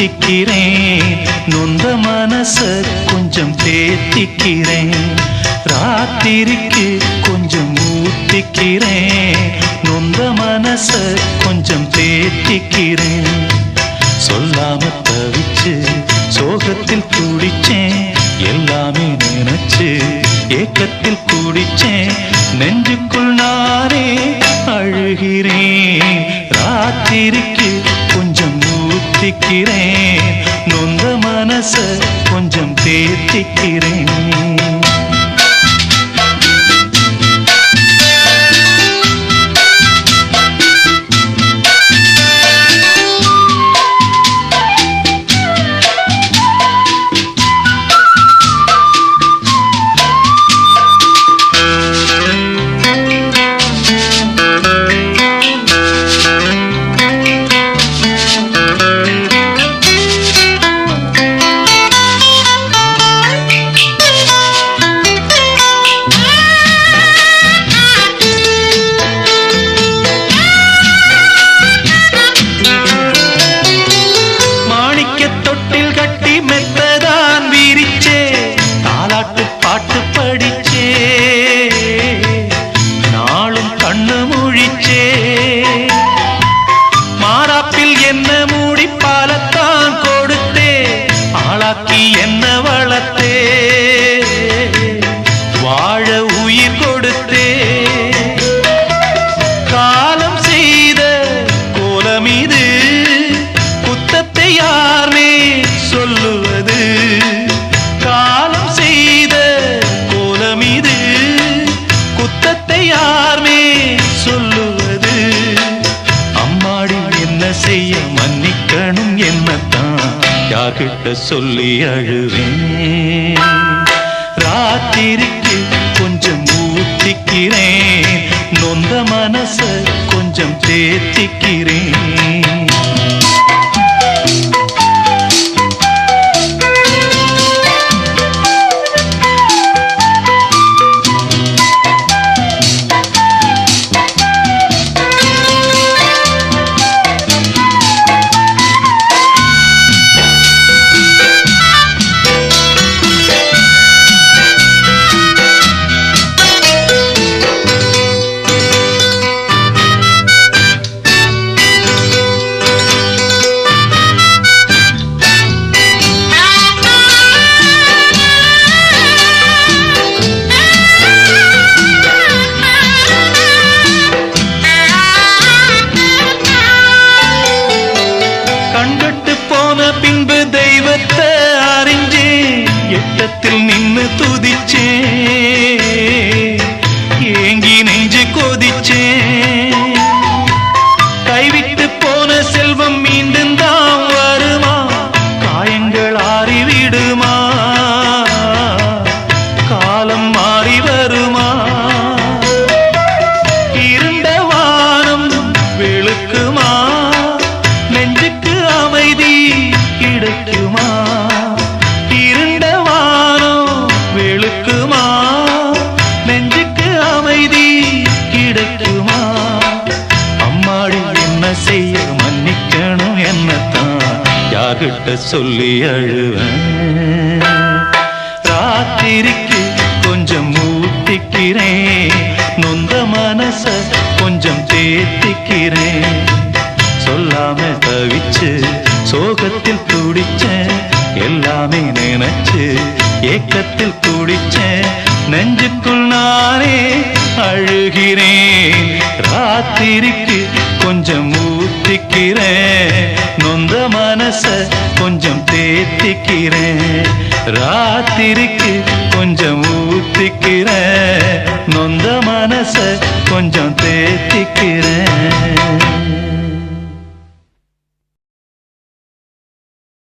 ஊத்திக்கிறேன், நொந்த மனச கொஞ்சம் தேத்திக்கிறேன். ராத்திரிக்கு கொஞ்சம் ஊத்திக்கிறேன், நொந்த மனச கொஞ்சம் தேத்திக்கிறேன். சொல்லாம தவிச்சு சோகத்தில் குடிச்சேன், எல்லாமே நினைச்சு ஏக்கத்தில் குடிச்சேன். நெஞ்சுக்குள் நானே அழுகிறேன். ராத்திரிக்கு கொஞ்சம் ஊத்திக்கிறேன், நொந்த மனச கொஞ்சம் தேத்திக்கிறேன். பாட்டு படிச்சே நாளும் கண்ணு முழிச்சே, மாறாப்பில் என்ன மூடி பாலத்தான் கொடுத்தே, ஆளாக்கி என்ன வளர்த்தே, வாழ உயிர் கொடுத்தே. காலம் செய்த கோலம் இது, குத்தத்தை யாரே சொல்லுவது. காலம் செய்த கோலம் இது, குத்தத்தை யாரே சொல்லுவது. அம்மாடி என்ன செய்ய மன்னிக்கணும் என்னத்தான் யார்கிட்ட சொல்லி அழுவேன். ராத்திரிக்கு கொஞ்சம் ஊத்திக்கிறேன், நொந்த மனச கொஞ்சம் தேத்திக்கிறேன். பின்பு தெய்வத்தை அறிஞ்சே எட்டத்தில் நின்னு துதிச்சே, ஏங்கி நெஞ்சு கொதிச்சே. கைவிட்டு போன செல்வம் மீண்டும் தான் வருமா, காயங்கள் ஆறிவிடுமா, காலம் மாறி வருமா. இருண்ட வானம் வெளுக்குமா, நெஞ்சுக்கு அமைதி கிடைக்குமா. இருண்ட வானம் வெளுக்குமா, நெஞ்சுக்கு அமைதி கிடைக்குமா. அம்மாடி என்ன செய்ய மன்னிக்கணும் என்னத்தான் யார்கிட்ட சொல்லி அழுவேன். ராத்திரிக்கு கொஞ்சம் ஊத்திக்கிறேன், நொந்த மனச கொஞ்சம் தேத்திக்கிறேன். சொல்லாம தவிச்சு சோகத்தில் துடிச்சேன், எல்லாமே நினைச்சு ஏக்கத்தில் துடிச்சேன். நெஞ்சுக்குள் நானே அழுகிறேன். ராத்திரிக்கு கொஞ்சம் ஊத்திக்கிறேன், நொந்த மனச கொஞ்சம் தேத்திக்கிறேன். ராத்திரிக்கு கொஞ்சம் ஊத்திக்கிறேன், நொந்த மனச கொஞ்சம் தேத்திக்கிறேன்.